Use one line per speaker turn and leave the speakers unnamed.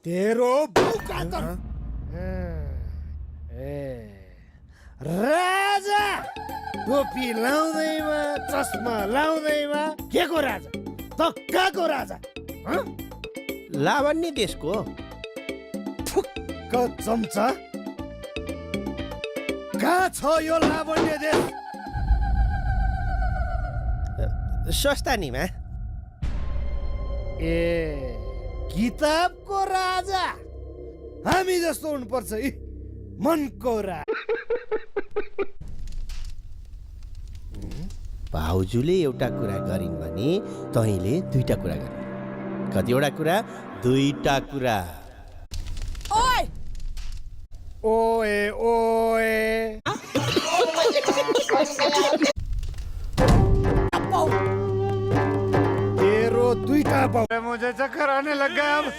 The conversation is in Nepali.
तेरो बाउ कातर राजा टोपी लाउँदैमा चस्मा लाउँदैमा के को राजा त कहाँको राजा हँ?
लावण्य देशको
फुक्क चम्चा कहाँ छ यो लावण्य देश
स्वस्थानीमा
ए किताबको राजा हामी जस्तो हुनुपर्छ यी मनको राजा
भाउजूले एउटा कुरा गरिन् भने तैँले दुईटा कुरा गर कतिवटा कुरा दुईटा कुरा
ओए
ओए ओए तेरो दुईटा बाउ मुझे चक्कर आने लगा अब